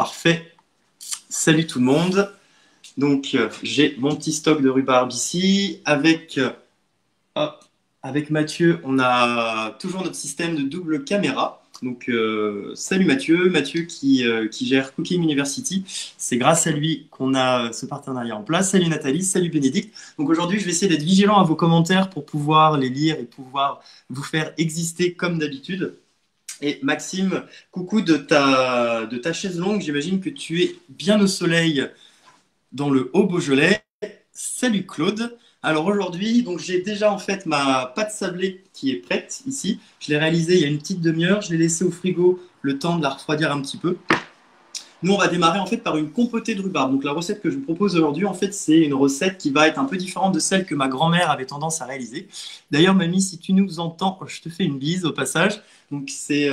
Parfait. Salut tout le monde. Donc, j'ai mon petit stock de rhubarbe ici. Avec Mathieu, on a toujours notre système de double caméra. Donc, salut Mathieu. Mathieu qui gère Cooking University. C'est grâce à lui qu'on a ce partenariat en place. Salut Nathalie, salut Bénédicte. Donc aujourd'hui, je vais essayer d'être vigilant à vos commentaires pour pouvoir les lire et pouvoir vous faire exister comme d'habitude. Et Maxime, coucou de ta chaise longue. J'imagine que tu es bien au soleil dans le Haut-Beaujolais. Salut Claude. Alors aujourd'hui, donc j'ai déjà en fait ma pâte sablée qui est prête ici. Je l'ai réalisée il y a une petite demi-heure. Je l'ai laissée au frigo le temps de la refroidir un petit peu. Nous, on va démarrer en fait par une compotée de rhubarbe. Donc la recette que je vous propose aujourd'hui, en fait, c'est une recette qui va être un peu différente de celle que ma grand-mère avait tendance à réaliser. D'ailleurs, mamie, si tu nous entends, je te fais une bise au passage. Donc c'est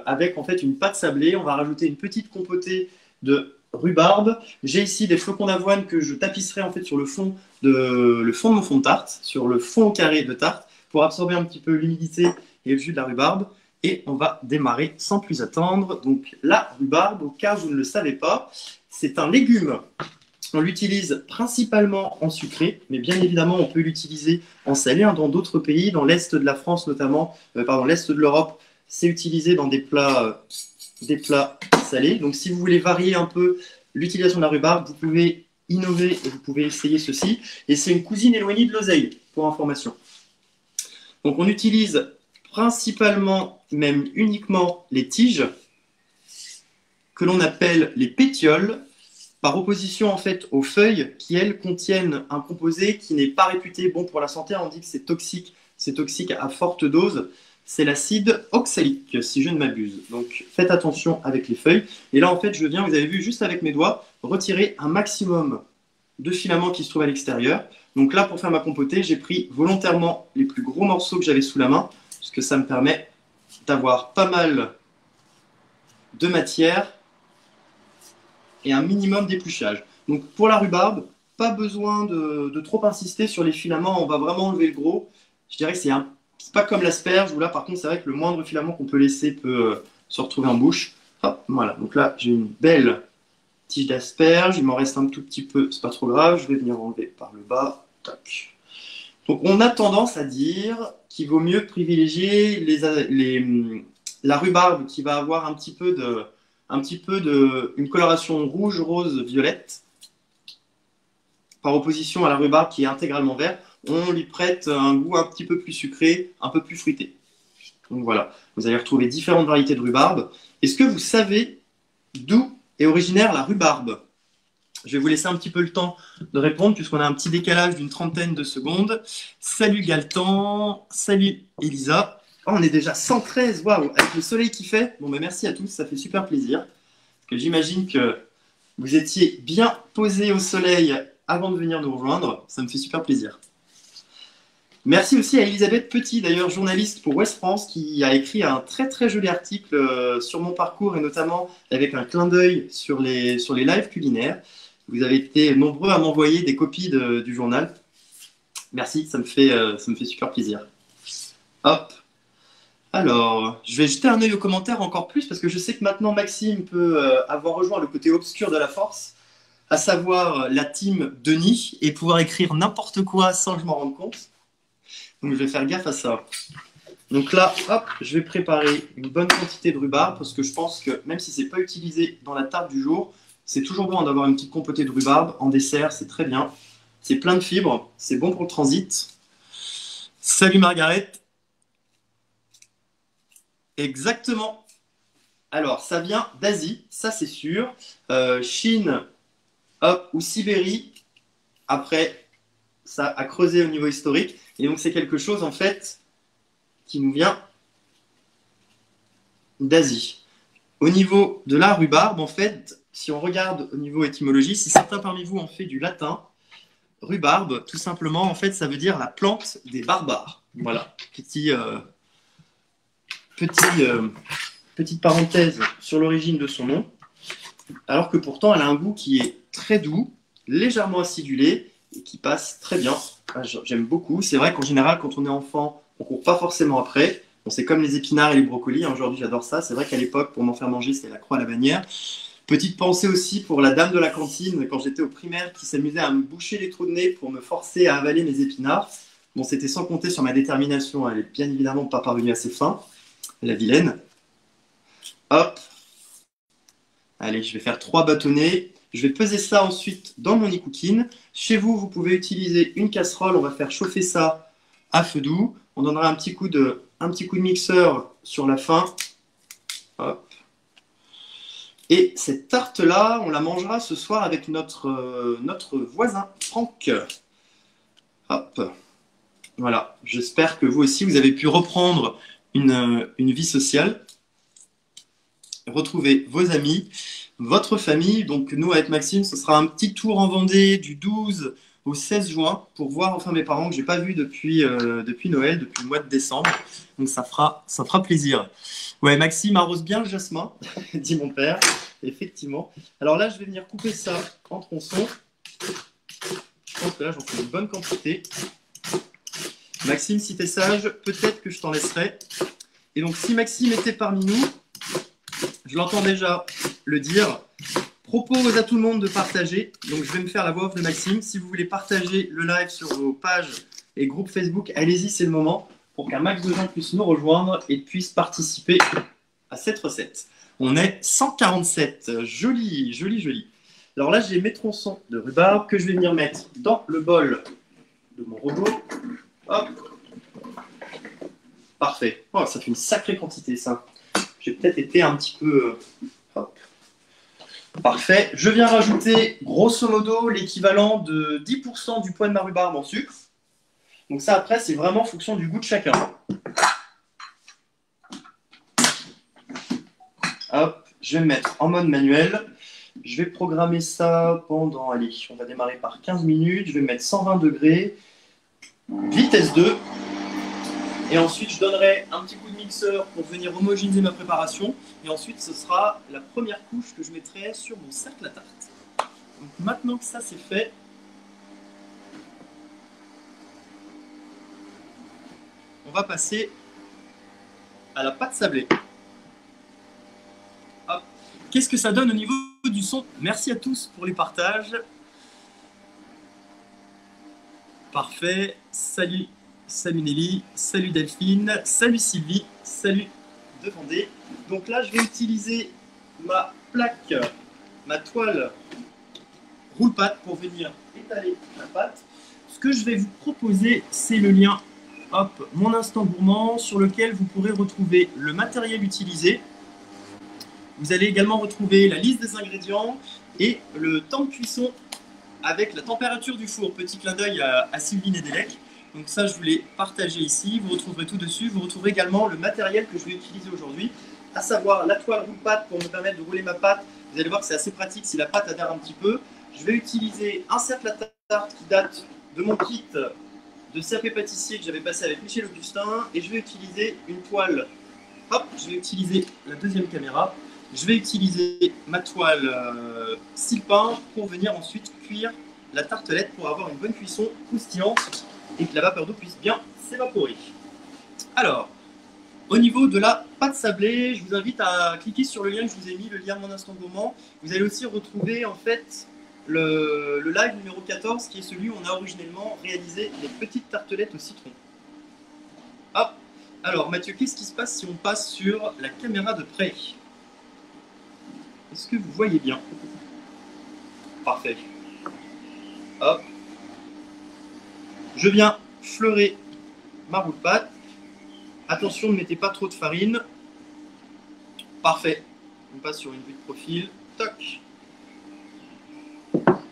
avec en fait une pâte sablée. On va rajouter une petite compotée de rhubarbe. J'ai ici des flocons d'avoine que je tapisserai en fait sur le fond de mon fond de tarte, sur le fond au carré de tarte, pour absorber un petit peu l'humidité et le jus de la rhubarbe. Et on va démarrer sans plus attendre. Donc la rhubarbe, au cas où vous ne le savez pas, c'est un légume. On l'utilise principalement en sucré, mais bien évidemment on peut l'utiliser en salé. Dans d'autres pays, dans l'est de la France notamment, l'est de l'Europe, c'est utilisé dans des plats salés. Donc si vous voulez varier un peu l'utilisation de la rhubarbe, vous pouvez innover et vous pouvez essayer ceci. Et c'est une cousine éloignée de l'oseille, pour information. Donc on utilise principalement, même uniquement, les tiges que l'on appelle les pétioles, par opposition en fait aux feuilles qui elles contiennent un composé qui n'est pas réputé bon pour la santé. On dit que c'est toxique à forte dose. C'est l'acide oxalique, si je ne m'abuse. Donc faites attention avec les feuilles. Et là en fait je viens, vous avez vu, juste avec mes doigts, retirer un maximum de filaments qui se trouvent à l'extérieur. Donc là pour faire ma compotée, j'ai pris volontairement les plus gros morceaux que j'avais sous la main, parce que ça me permet d'avoir pas mal de matière et un minimum d'épluchage. Donc pour la rhubarbe, pas besoin de trop insister sur les filaments, on va vraiment enlever le gros. Je dirais que c'est pas comme l'asperge, où là par contre c'est vrai que le moindre filament qu'on peut laisser peut se retrouver en bouche. Hop, voilà, donc là j'ai une belle tige d'asperge, il m'en reste un tout petit peu, c'est pas trop grave, je vais venir enlever par le bas. Tac. Donc on a tendance à dire qu'il vaut mieux privilégier la rhubarbe qui va avoir un petit peu une coloration rouge, rose, violette, par opposition à la rhubarbe qui est intégralement verte. On lui prête un goût un petit peu plus sucré, un peu plus fruité. Donc voilà, vous allez retrouver différentes variétés de rhubarbe. Est-ce que vous savez d'où est originaire la rhubarbe ? Je vais vous laisser un petit peu le temps de répondre puisqu'on a un petit décalage d'une trentaine de secondes. Salut Galtan, salut Elisa. Oh, on est déjà 113, waouh, avec le soleil qui fait. Bon, ben merci à tous, ça fait super plaisir. Parce que j'imagine que vous étiez bien posés au soleil avant de venir nous rejoindre. Ça me fait super plaisir. Merci aussi à Elisabeth Petit, d'ailleurs journaliste pour Ouest France, qui a écrit un très très joli article sur mon parcours et notamment avec un clin d'œil sur les lives culinaires. Vous avez été nombreux à m'envoyer des copies du journal. Merci, ça me fait super plaisir. Hop. Alors, je vais jeter un œil aux commentaires encore plus parce que je sais que maintenant Maxime peut avoir rejoint le côté obscur de la force, à savoir la team Denis, et pouvoir écrire n'importe quoi sans que je m'en rende compte. Donc je vais faire gaffe à ça. Donc là, hop, je vais préparer une bonne quantité de rhubarbe parce que je pense que même si c'est pas utilisé dans la tarte du jour, c'est toujours bon d'avoir une petite compotée de rhubarbe en dessert, c'est très bien. C'est plein de fibres, c'est bon pour le transit. Salut Margaret. Exactement. Alors, ça vient d'Asie, ça c'est sûr. Chine, hop, ou Sibérie. Après, ça a creusé au niveau historique. Et donc, c'est quelque chose, en fait, qui nous vient d'Asie. Au niveau de la rhubarbe, en fait, si on regarde au niveau étymologie, si certains parmi vous ont fait du latin, rhubarbe, tout simplement, en fait, ça veut dire la plante des barbares. Voilà, petite parenthèse sur l'origine de son nom, alors que pourtant elle a un goût qui est très doux, légèrement acidulé et qui passe très bien. J'aime beaucoup. C'est vrai qu'en général, quand on est enfant, on ne court pas forcément après. Bon, c'est comme les épinards et les brocolis. Aujourd'hui, j'adore ça. C'est vrai qu'à l'époque, pour m'en faire manger, c'était la croix à la bannière. Petite pensée aussi pour la dame de la cantine quand j'étais au primaire qui s'amusait à me boucher les trous de nez pour me forcer à avaler mes épinards. Bon, c'était sans compter sur ma détermination. Elle est bien évidemment pas parvenue à ses fins, la vilaine. Hop. Allez, je vais faire 3 bâtonnets. Je vais peser ça ensuite dans mon e-cooking. Chez vous, vous pouvez utiliser une casserole. On va faire chauffer ça à feu doux. On donnera un petit coup de mixeur sur la fin. Hop. Et cette tarte-là, on la mangera ce soir avec notre voisin, Franck. Hop. Voilà. J'espère que vous aussi, vous avez pu reprendre une vie sociale. Retrouver vos amis, votre famille. Donc nous, avec Maxime, ce sera un petit tour en Vendée du 12 au 16 juin pour voir enfin mes parents que j'ai pas vus depuis Noël, depuis le mois de décembre. Donc ça fera plaisir. Ouais, Maxime arrose bien le jasmin, dit mon père, effectivement. Alors là, je vais venir couper ça en tronçons. Je pense que là, j'en fais une bonne quantité. Maxime, si t'es sage, peut-être que je t'en laisserai. Et donc, si Maxime était parmi nous, je l'entends déjà le dire, propose à tout le monde de partager. Donc, je vais me faire la voix off de Maxime. Si vous voulez partager le live sur vos pages et groupes Facebook, allez-y, c'est le moment pour qu'un max de gens puissent nous rejoindre et puissent participer à cette recette. On est 147. Joli, joli, joli. Alors là, j'ai mes tronçons de rhubarbe que je vais venir mettre dans le bol de mon robot. Hop. Parfait. Oh, ça fait une sacrée quantité, ça. J'ai peut-être été un petit peu... Hop. Parfait. Je viens rajouter, grosso modo, l'équivalent de 10% du poids de ma rhubarbe en sucre. Donc ça, après, c'est vraiment en fonction du goût de chacun. Hop, je vais me mettre en mode manuel. Je vais programmer ça pendant, allez, on va démarrer par 15 minutes. Je vais mettre 120 degrés, vitesse 2. Et ensuite, je donnerai un petit coup de mixeur pour venir homogénéiser ma préparation. Et ensuite, ce sera la première couche que je mettrai sur mon cercle à tarte. Donc maintenant que ça, c'est fait, on va passer à la pâte sablée. Hop. Qu'est-ce que ça donne au niveau du son? Merci à tous pour les partages. Parfait. Salut. Salut Nelly. Salut Delphine. Salut Sylvie. Salut de Vendée. Donc là, je vais utiliser ma plaque, ma toile roule-pâte pour venir étaler la pâte. Ce que je vais vous proposer, c'est le lien hop, Mon Instant Gourmand, sur lequel vous pourrez retrouver le matériel utilisé. Vous allez également retrouver la liste des ingrédients et le temps de cuisson avec la température du four. Petit clin d'œil à Sylvie Nedelec. Donc ça, je voulais partager ici. Vous retrouverez tout dessus. Vous retrouverez également le matériel que je vais utiliser aujourd'hui, à savoir la toile roule-pâte pour me permettre de rouler ma pâte. Vous allez voir que c'est assez pratique si la pâte adhère un petit peu. Je vais utiliser un cercle à tarte qui date de mon kit de CAP pâtissier que j'avais passé avec Michel Augustin. Et je vais utiliser une toile. Hop, je vais utiliser la deuxième caméra. Je vais utiliser ma toile Silpin pour venir ensuite cuire la tartelette pour avoir une bonne cuisson croustillante et que la vapeur d'eau puisse bien s'évaporer. Alors, au niveau de la pâte sablée, je vous invite à cliquer sur le lien que je vous ai mis, le lien Mon Instant Gourmand. Vous allez aussi retrouver en fait le live numéro 14 qui est celui où on a originellement réalisé les petites tartelettes au citron. Hop. Alors Mathieu, qu'est-ce qui se passe si on passe sur la caméra de près? Est-ce que vous voyez bien? Parfait. Hop. Je viens fleurer ma roule-pâte. Attention, ne mettez pas trop de farine. Parfait. On passe sur une vue de profil. Toc.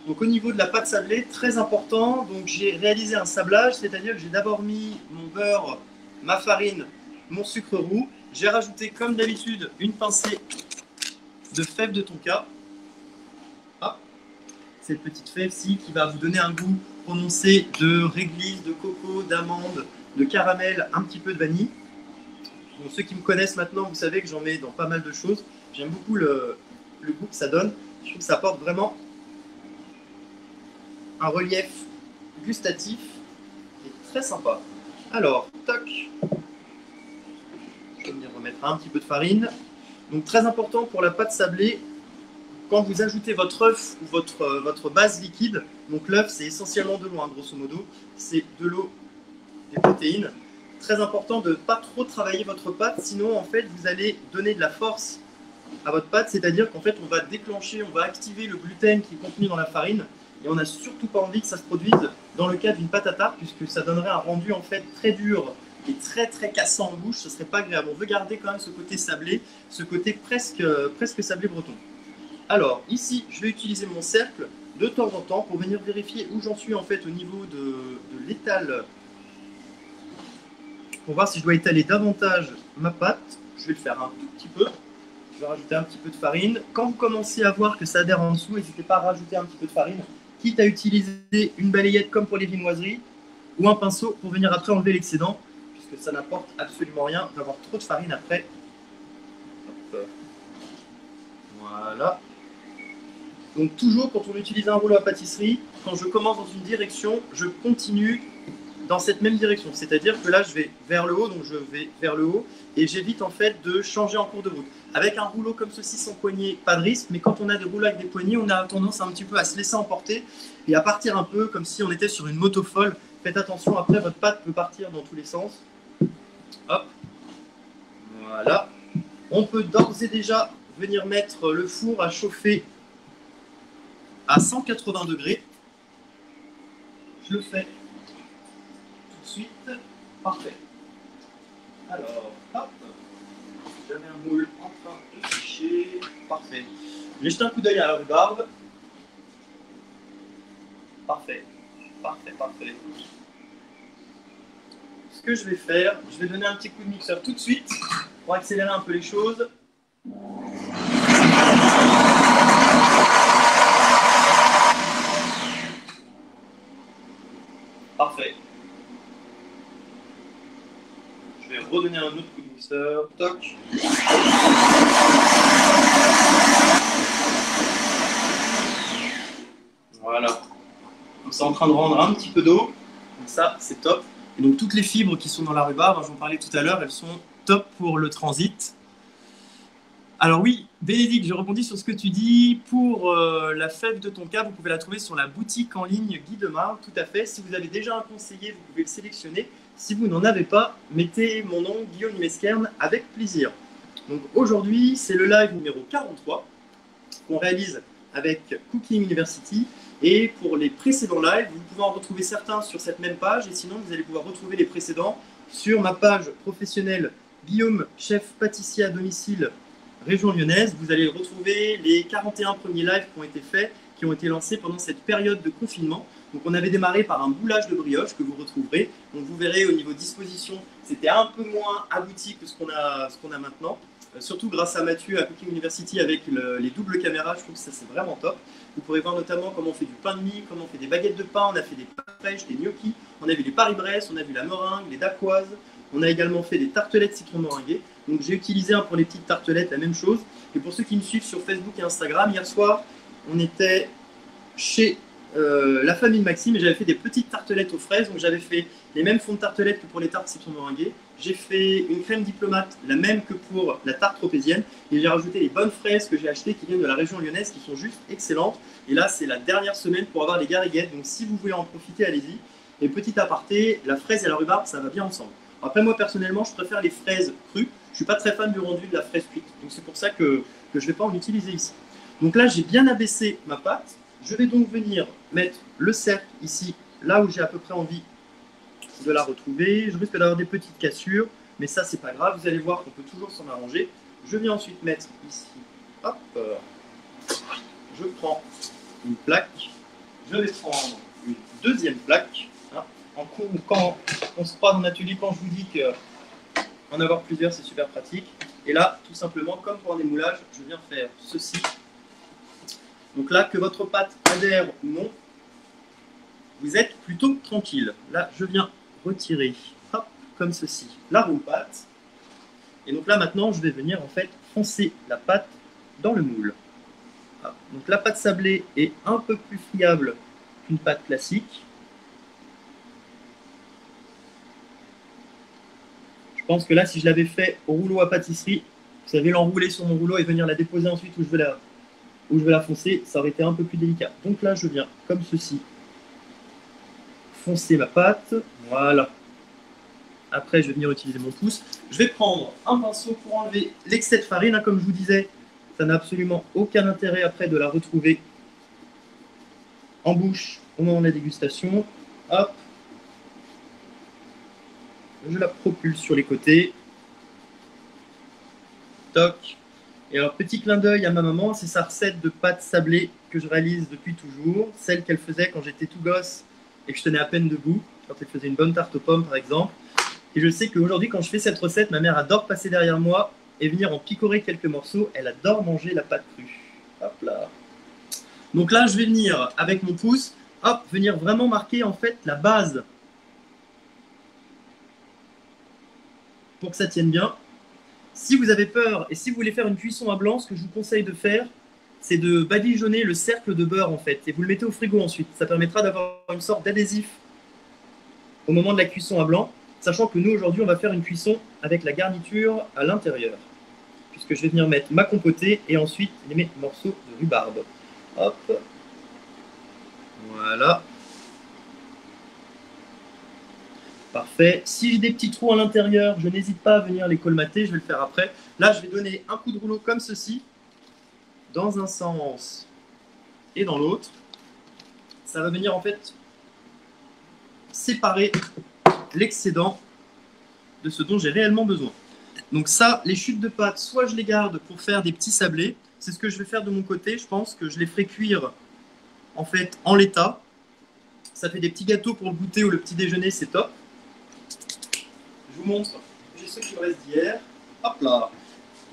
Donc au niveau de la pâte sablée, très important. Donc j'ai réalisé un sablage, c'est-à-dire que j'ai d'abord mis mon beurre, ma farine, mon sucre roux. J'ai rajouté comme d'habitude une pincée de fève de tonka. Hop. Cette petite fève-ci qui va vous donner un goût prononcé de réglisse, de coco, d'amande, de caramel, un petit peu de vanille. Bon, ceux qui me connaissent maintenant, vous savez que j'en mets dans pas mal de choses. J'aime beaucoup le goût que ça donne. Je trouve que ça apporte vraiment un relief gustatif qui est très sympa. Alors, toc. Je vais venir remettre un petit peu de farine. Donc très important pour la pâte sablée, quand vous ajoutez votre œuf ou votre base liquide, donc l'œuf c'est essentiellement de l'eau, hein, grosso modo, c'est de l'eau, des protéines. Très important de ne pas trop travailler votre pâte, sinon en fait vous allez donner de la force à votre pâte, c'est-à-dire qu'en fait on va déclencher, on va activer le gluten qui est contenu dans la farine, et on n'a surtout pas envie que ça se produise dans le cas d'une pâte à tarte, puisque ça donnerait un rendu en fait très dur et très très cassant en bouche, ce serait pas agréable. On veut garder quand même ce côté sablé, ce côté presque sablé breton. Alors ici je vais utiliser mon cercle de temps en temps pour venir vérifier où j'en suis en fait au niveau de l'étal, pour voir si je dois étaler davantage ma pâte. Je vais le faire un tout petit peu. Je vais rajouter un petit peu de farine. Quand vous commencez à voir que ça adhère en dessous, n'hésitez pas à rajouter un petit peu de farine, quitte à utiliser une balayette comme pour les viennoiseries ou un pinceau pour venir après enlever l'excédent, puisque ça n'apporte absolument rien d'avoir trop de farine après. Hop. Voilà. Donc toujours quand on utilise un rouleau à pâtisserie, quand je commence dans une direction, je continue dans cette même direction. C'est-à-dire que là, je vais vers le haut, donc je vais vers le haut, et j'évite en fait de changer en cours de route. Avec un rouleau comme ceci sans poignée, pas de risque, mais quand on a des rouleaux avec des poignées, on a tendance un petit peu à se laisser emporter et à partir un peu comme si on était sur une moto folle. Faites attention, après votre pâte peut partir dans tous les sens. Hop, voilà. On peut d'ores et déjà venir mettre le four à chauffer à 180 degrés. Je le fais tout de suite. Parfait. Alors, hop, j'avais un moule en train de sécher. Parfait. J'ai jeté un coup d'œil à la rhubarbe. Parfait. Parfait, parfait. Ce que je vais faire, je vais donner un petit coup de mixeur tout de suite pour accélérer un peu les choses. Parfait. Je vais redonner un autre coup de mixeur. Toc. Voilà. Donc c'est en train de rendre un petit peu d'eau. Donc ça, c'est top. Et donc toutes les fibres qui sont dans la rhubarbe, j'en parlais tout à l'heure, elles sont top pour le transit. Alors oui, Bénédicte, je rebondis sur ce que tu dis. Pour la fève de tonka, vous pouvez la trouver sur la boutique en ligne Guy Demar, tout à fait. Si vous avez déjà un conseiller, vous pouvez le sélectionner. Si vous n'en avez pas, mettez mon nom, Guillaume Mesquerne, avec plaisir. Donc aujourd'hui, c'est le live numéro 43 qu'on réalise avec Cooking University. Et pour les précédents lives, vous pouvez en retrouver certains sur cette même page. Et sinon, vous allez pouvoir retrouver les précédents sur ma page professionnelle Guillaume, chef pâtissier à domicile région lyonnaise. Vous allez retrouver les 41 premiers lives qui ont été faits, qui ont été lancés pendant cette période de confinement. Donc on avait démarré par un boulage de brioche que vous retrouverez. Donc vous verrez au niveau disposition, c'était un peu moins abouti que ce qu'on a maintenant. Surtout grâce à Mathieu à Cooking University avec les doubles caméras, je trouve que ça c'est vraiment top. Vous pourrez voir notamment comment on fait du pain de mie, comment on fait des baguettes de pain, on a fait des pâtes fraîches, des gnocchis, on a vu les Paris-Brest, on a vu la meringue, les dacquoises, on a également fait des tartelettes citron meringuées. Donc j'ai utilisé pour les petites tartelettes la même chose. Et pour ceux qui me suivent sur Facebook et Instagram, hier soir, on était chez la famille de Maxime et j'avais fait des petites tartelettes aux fraises. Donc j'avais fait les mêmes fonds de tartelettes que pour les tartes citron meringuées. J'ai fait une crème diplomate, la même que pour la tarte tropézienne. Et j'ai rajouté les bonnes fraises que j'ai achetées qui viennent de la région lyonnaise qui sont juste excellentes. Et là, c'est la dernière semaine pour avoir les gariguettes. Donc si vous voulez en profiter, allez-y. Et petit aparté, la fraise et la rhubarbe, ça va bien ensemble. Après, moi, personnellement, je préfère les fraises crues. Je ne suis pas très fan du rendu de la fraise cuite. Donc, c'est pour ça que je ne vais pas en utiliser ici. Donc là, j'ai bien abaissé ma pâte. Je vais donc venir mettre le cercle ici, là où j'ai à peu près envie de la retrouver. Je risque d'avoir des petites cassures, mais ça, c'est pas grave. Vous allez voir qu'on peut toujours s'en arranger. Je viens ensuite mettre ici, hop, je prends une plaque. Je vais prendre une deuxième plaque. Quand on se croise en atelier, quand je vous dis qu'en avoir plusieurs, c'est super pratique. Et là, tout simplement, comme pour un démoulage, je viens faire ceci. Donc là, que votre pâte adhère ou non, vous êtes plutôt tranquille. Là, je viens retirer, hop, comme ceci, la roue pâte. Et donc là, maintenant, je vais venir en fait foncer la pâte dans le moule. Hop. Donc la pâte sablée est un peu plus friable qu'une pâte classique. Je pense que là, si je l'avais fait au rouleau à pâtisserie, vous savez, l'enrouler sur mon rouleau et venir la déposer ensuite où je veux où je vais la foncer, ça aurait été un peu plus délicat. Donc là, je viens comme ceci, foncer ma pâte, voilà. Après, je vais venir utiliser mon pouce. Je vais prendre un pinceau pour enlever l'excès de farine. Hein, comme je vous disais, ça n'a absolument aucun intérêt après de la retrouver en bouche au moment de la dégustation. Hop. Je la propulse sur les côtés. Toc. Et alors, petit clin d'œil à ma maman, c'est sa recette de pâte sablée que je réalise depuis toujours. Celle qu'elle faisait quand j'étais tout gosse et que je tenais à peine debout. Quand elle faisait une bonne tarte aux pommes, par exemple. Et je sais qu'aujourd'hui, quand je fais cette recette, ma mère adore passer derrière moi et venir en picorer quelques morceaux. Elle adore manger la pâte crue. Hop là. Donc là, je vais venir avec mon pouce, hop, venir vraiment marquer en fait la base pour que ça tienne bien. Si vous avez peur et si vous voulez faire une cuisson à blanc, ce que je vous conseille de faire, c'est de badigeonner le cercle de beurre en fait. Et vous le mettez au frigo ensuite. Ça permettra d'avoir une sorte d'adhésif au moment de la cuisson à blanc. Sachant que nous, aujourd'hui, on va faire une cuisson avec la garniture à l'intérieur. Puisque je vais venir mettre ma compotée et ensuite mes morceaux de rhubarbe. Hop. Voilà. Parfait. Si j'ai des petits trous à l'intérieur, je n'hésite pas à venir les colmater. Je vais le faire après. Là, je vais donner un coup de rouleau comme ceci. Dans un sens et dans l'autre. Ça va venir en fait séparer l'excédent de ce dont j'ai réellement besoin. Donc ça, les chutes de pâte, soit je les garde pour faire des petits sablés, c'est ce que je vais faire de mon côté, je pense que je les ferai cuire en fait en l'état. Ça fait des petits gâteaux pour le goûter ou le petit déjeuner, c'est top. Je vous montre, j'ai ceux qui me restent d'hier, hop là,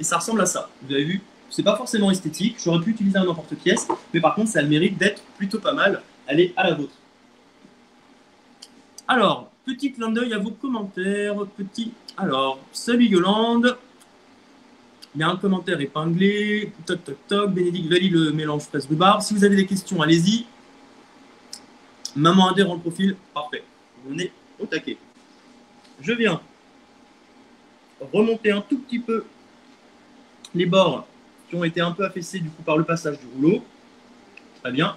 et ça ressemble à ça, vous avez vu, c'est pas forcément esthétique, j'aurais pu utiliser un n'importe-pièce, mais par contre ça a le mérite d'être plutôt pas mal, allez, à la vôtre. Alors, petit clin d'œil à vos commentaires. Alors, salut Yolande. Il y a un commentaire épinglé. Toc, toc, toc. Bénédicte valide le mélange fraise rhubarbe. Si vous avez des questions, allez-y. Maman adhère le profil. Parfait. On est au taquet. Je viens remonter un tout petit peu les bords qui ont été un peu affaissés du coup par le passage du rouleau. Très bien.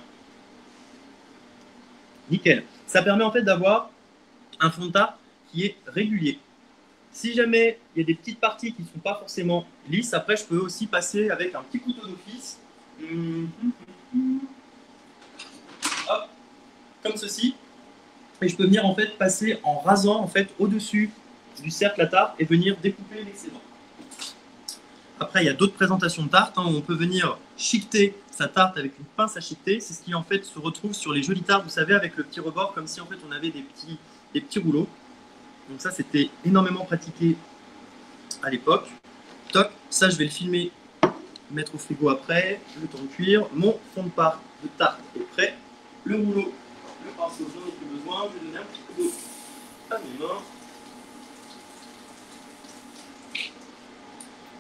Nickel. Ça permet en fait d'avoir un fond de tarte qui est régulier. Si jamais il y a des petites parties qui ne sont pas forcément lisses, après je peux aussi passer avec un petit couteau d'office. Hop, comme ceci. Et je peux venir en fait passer en rasant en fait au-dessus du cercle à tarte et venir découper l'excédent. Après, il y a d'autres présentations de tarte où on peut venir chiqueter sa tarte avec une pince à chiqueter. C'est ce qui en fait se retrouve sur les jolies tartes, vous savez, avec le petit rebord, comme si en fait on avait des petits rouleaux. Donc ça, c'était énormément pratiqué à l'époque. Toc, ça je vais le filmer, mettre au frigo après, le temps de cuire. Mon fond de tarte est prêt. Le rouleau, le pinceau, j'en ai plus besoin. Je vais donner un petit coup d'eau à mes mains.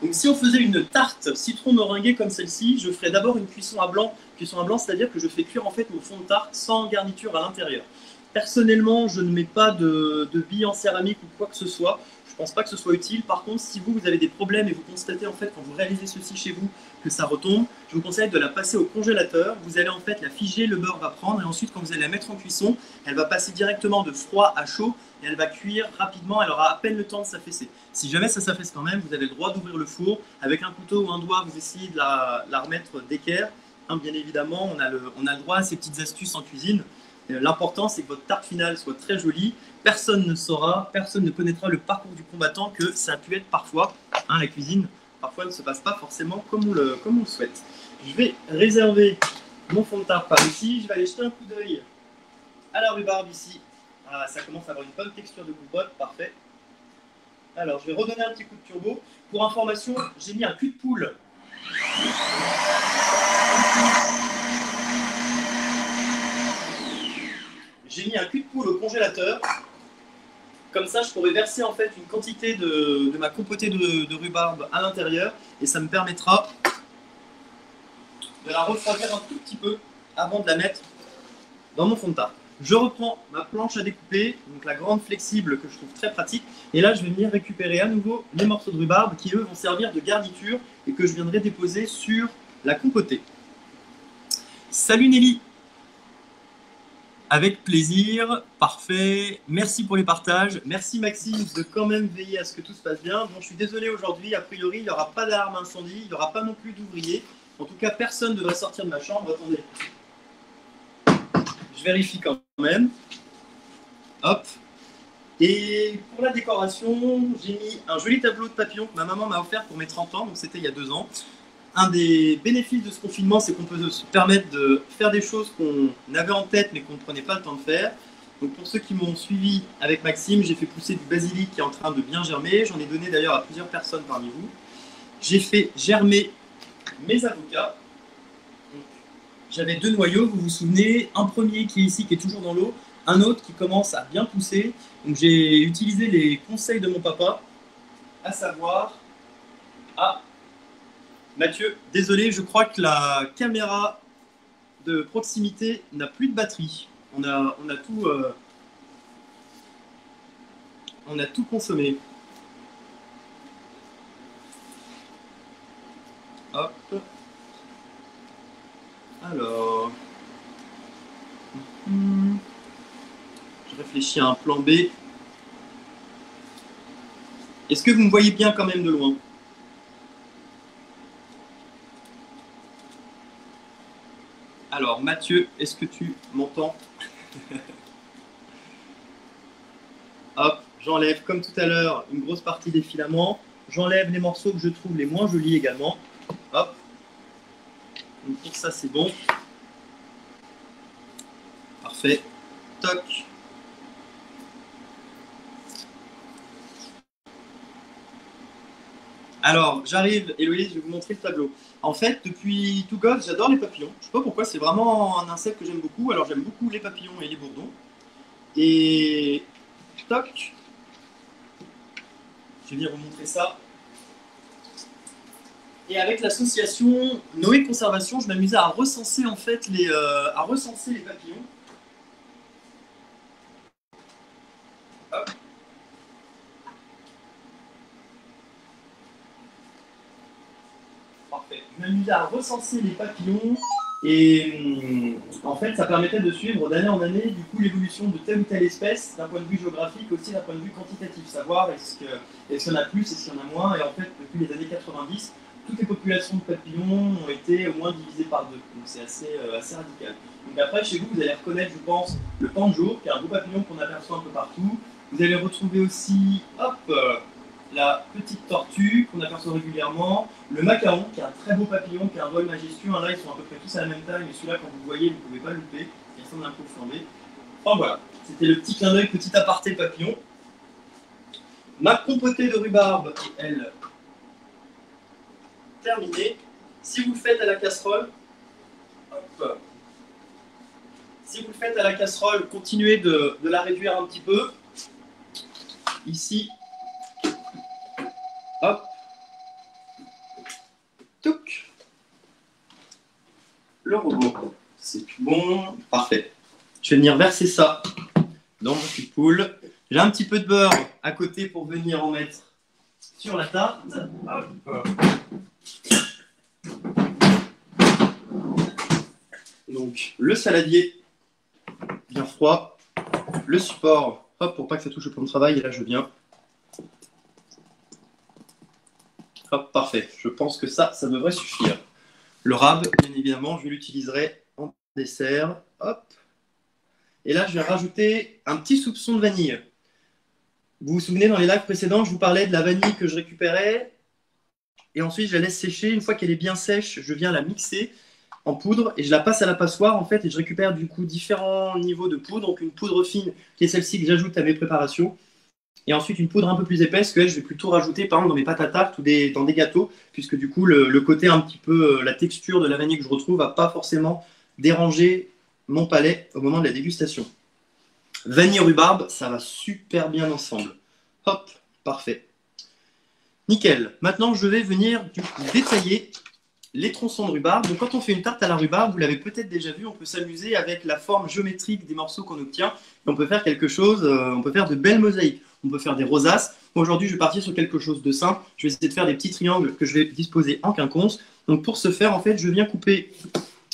Donc si on faisait une tarte citron meringuée comme celle-ci, je ferais d'abord une cuisson à blanc. Cuisson à blanc, c'est-à-dire que je fais cuire en fait mon fond de tarte sans garniture à l'intérieur. Personnellement, je ne mets pas de billes en céramique ou quoi que ce soit. Je ne pense pas que ce soit utile. Par contre, si vous avez des problèmes et vous constatez en fait quand vous réalisez ceci chez vous que ça retombe, je vous conseille de la passer au congélateur. Vous allez en fait la figer, le beurre va prendre et ensuite quand vous allez la mettre en cuisson, elle va passer directement de froid à chaud et elle va cuire rapidement. Elle aura à peine le temps de s'affaisser. Si jamais ça s'affaisse quand même, vous avez le droit d'ouvrir le four. Avec un couteau ou un doigt, vous essayez de la remettre d'équerre. Bien évidemment, on a le droit à ces petites astuces en cuisine. L'important, c'est que votre tarte finale soit très jolie. Personne ne saura, personne ne connaîtra le parcours du combattant que ça a pu être parfois. La cuisine, parfois, ne se passe pas forcément comme on le souhaite. Je vais réserver mon fond de tarte par ici. Je vais aller jeter un coup d'œil à la rhubarbe ici. Ça commence à avoir une bonne texture de compote, parfait. Alors, je vais redonner un petit coup de turbo. Pour information, j'ai mis un cul de poule. J'ai mis un cul de poule au congélateur. Comme ça, je pourrais verser en fait une quantité de ma compotée de rhubarbe à l'intérieur et ça me permettra de la refroidir un tout petit peu avant de la mettre dans mon fond de tarte. Je reprends ma planche à découper, donc la grande flexible que je trouve très pratique. Et là, je vais venir récupérer à nouveau les morceaux de rhubarbe qui, eux, vont servir de garniture et que je viendrai déposer sur la compotée. Salut Nelly. Avec plaisir, parfait. Merci pour les partages. Merci Maxime de quand même veiller à ce que tout se passe bien. Bon, je suis désolé aujourd'hui, a priori, il n'y aura pas d'alarme incendie, il n'y aura pas non plus d'ouvriers. En tout cas, personne ne devrait sortir de ma chambre. Attendez. Je vérifie quand même. Hop. Et pour la décoration, j'ai mis un joli tableau de papillons que ma maman m'a offert pour mes 30 ans, donc c'était il y a 2 ans. Un des bénéfices de ce confinement, c'est qu'on peut se permettre de faire des choses qu'on avait en tête mais qu'on ne prenait pas le temps de faire. Donc pour ceux qui m'ont suivi avec Maxime, j'ai fait pousser du basilic qui est en train de bien germer. J'en ai donné d'ailleurs à plusieurs personnes parmi vous. J'ai fait germer mes avocats. J'avais 2 noyaux, vous vous souvenez, un premier qui est ici, qui est toujours dans l'eau, un autre qui commence à bien pousser. Donc j'ai utilisé les conseils de mon papa, à savoir... Ah, Mathieu, désolé, je crois que la caméra de proximité n'a plus de batterie. On a tout consommé. Hop. Alors. Je réfléchis à un plan B. Est-ce que vous me voyez bien quand même de loin? Alors, Mathieu, est-ce que tu m'entends? Hop, j'enlève comme tout à l'heure une grosse partie des filaments. J'enlève les morceaux que je trouve les moins jolis également. Hop. Donc pour ça, c'est bon. Parfait. Toc. Alors, j'arrive, Héloïse, je vais vous montrer le tableau. En fait, depuis tout gosse, j'adore les papillons. Je sais pas pourquoi, c'est vraiment un insecte que j'aime beaucoup. Alors, j'aime beaucoup les papillons et les bourdons. Et... Toc. Je vais venir vous montrer ça. Et avec l'association Noé Conservation, je m'amusais à recenser en fait les papillons. Hop. Parfait. Je m'amusais à recenser les papillons et en fait ça permettait de suivre d'année en année du coup l'évolution de telle ou telle espèce d'un point de vue géographique, aussi d'un point de vue quantitatif, savoir est-ce qu'il y en a plus, est-ce qu'il y en a moins, et en fait depuis les années 90, toutes les populations de papillons ont été au moins divisées par 2, donc c'est assez radical. Donc après chez vous, vous allez reconnaître je pense le pan de jour, qui est un beau papillon qu'on aperçoit un peu partout. Vous allez retrouver aussi, hop, la petite tortue qu'on aperçoit régulièrement, le macaron qui est un très beau papillon, qui a un vol majestueux. Là, ils sont à peu près tous à la même taille, mais celui-là, quand vous le voyez, vous ne pouvez pas le louper. Il ressemble un peu flambé. Enfin voilà, c'était le petit clin d'œil, petit aparté papillon. Ma compotée de rhubarbe est, elle, terminée. Si vous le faites à la casserole, hop, si vous le faites à la casserole, continuez de la réduire un petit peu. Ici, hop, touc, le robot. C'est tout bon, parfait. Je vais venir verser ça dans mon cul de poule. J'ai un petit peu de beurre à côté pour venir en mettre sur la tarte. Hop. Donc le saladier bien froid, le support, hop, pour pas que ça touche au plan de travail, et là je viens. Hop, parfait. Je pense que ça devrait suffire. Le rab, bien évidemment, je l'utiliserai en dessert. Hop. Et là, je vais rajouter un petit soupçon de vanille. Vous vous souvenez, dans les lives précédents, je vous parlais de la vanille que je récupérais. Et ensuite, je la laisse sécher. Une fois qu'elle est bien sèche, je viens la mixer en poudre et je la passe à la passoire, en fait, et je récupère du coup différents niveaux de poudre. Donc une poudre fine, qui est celle-ci que j'ajoute à mes préparations. Et ensuite, une poudre un peu plus épaisse que je vais plutôt rajouter, par exemple, dans mes pâtes à tarte ou dans des gâteaux, puisque du coup, le côté un petit peu, la texture de la vanille que je retrouve va pas forcément déranger mon palais au moment de la dégustation. Vanille rhubarbe, ça va super bien ensemble. Hop, parfait. Nickel. Maintenant, je vais venir du coup détailler les tronçons de rhubarbe. Donc, quand on fait une tarte à la rhubarbe, vous l'avez peut-être déjà vu, on peut s'amuser avec la forme géométrique des morceaux qu'on obtient. Et on peut faire quelque chose, on peut faire de belles mosaïques. On peut faire des rosaces. Aujourd'hui, je vais partir sur quelque chose de simple. Je vais essayer de faire des petits triangles que je vais disposer en quinconce. Donc, pour ce faire, en fait, je viens couper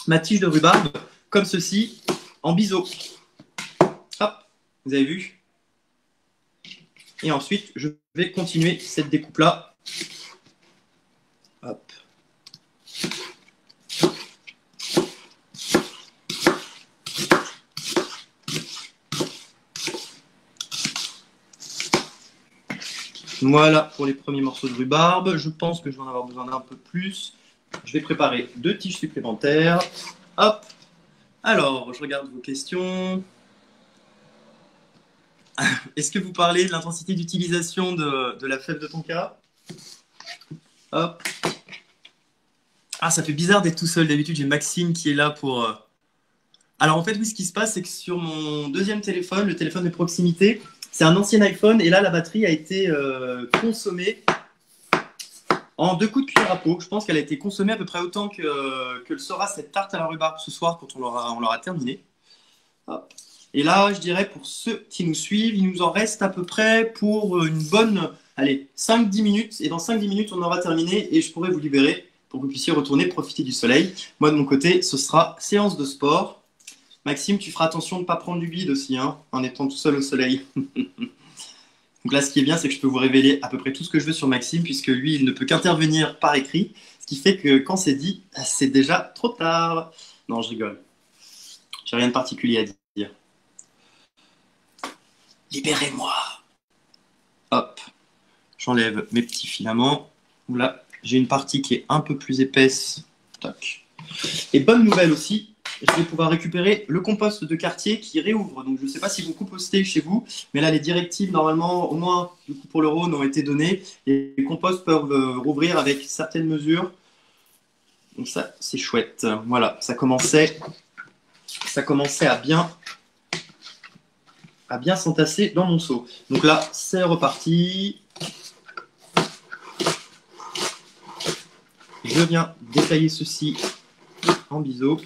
ma tige de rhubarbe, comme ceci, en biseau. Hop, vous avez vu? Et ensuite, je vais continuer cette découpe-là. Hop. Voilà pour les premiers morceaux de rhubarbe. Je pense que je vais en avoir besoin d'un peu plus. Je vais préparer 2 tiges supplémentaires. Hop. Alors, je regarde vos questions. Est-ce que vous parlez de l'intensité d'utilisation de la fève de tonka? Hop. Ah, ça fait bizarre d'être tout seul. D'habitude, j'ai Maxime qui est là pour... Alors, en fait, oui, ce qui se passe, c'est que sur mon deuxième téléphone, le téléphone de proximité, c'est un ancien iPhone et là, la batterie a été consommée en 2 coups de cuillère à peau. Je pense qu'elle a été consommée à peu près autant que le sera cette tarte à la rhubarbe ce soir quand on l'aura terminée. Hop. Et là, je dirais pour ceux qui nous suivent, il nous en reste à peu près pour une bonne, allez, 5-10 minutes. Et dans 5-10 minutes, on aura terminé et je pourrai vous libérer pour que vous puissiez retourner profiter du soleil. Moi, de mon côté, ce sera séance de sport. Maxime, tu feras attention de ne pas prendre du bide aussi, hein, en étant tout seul au soleil. Donc là, ce qui est bien, c'est que je peux vous révéler à peu près tout ce que je veux sur Maxime, puisque lui, il ne peut qu'intervenir par écrit. Ce qui fait que quand c'est dit, c'est déjà trop tard. Non, je rigole. J'ai rien de particulier à dire. Libérez-moi. Hop. J'enlève mes petits filaments. Là, j'ai une partie qui est un peu plus épaisse. Toc. Et bonne nouvelle aussi, je vais pouvoir récupérer le compost de quartier qui réouvre. Donc je ne sais pas si vous compostez chez vous, mais là les directives normalement, au moins du coup pour le Rhône, ont été données. Et les composts peuvent rouvrir avec certaines mesures. Donc ça, c'est chouette. Voilà, ça commençait à bien s'entasser dans mon seau. Donc là, c'est reparti. Je viens détailler ceci en biseau.